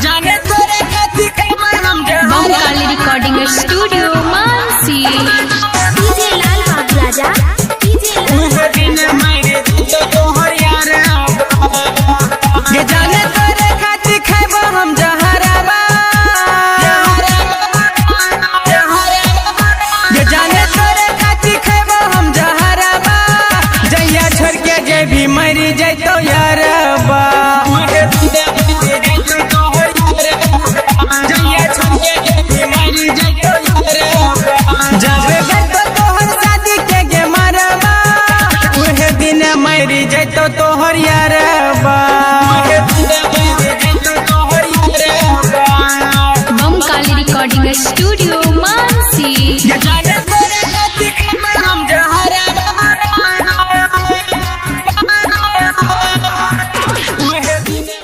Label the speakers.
Speaker 1: जाने तोरे खातिर कमर हम
Speaker 2: बम काली रिकॉर्डिंग स्टूडियो मानसी।
Speaker 3: डीजे लाल बाबू राजा,
Speaker 1: उहे दिन मारे तो तोहर यार ये जाने तोरे खातिर खाइबो हम जहराबा ये जाने तोरे खातिर खाइबो हम जहराबा जइया छोड़ के जे भी मरी जइतो यारबा जैतो तोहर यारबा
Speaker 2: बम काली रिकॉर्डिंग स्टूडियो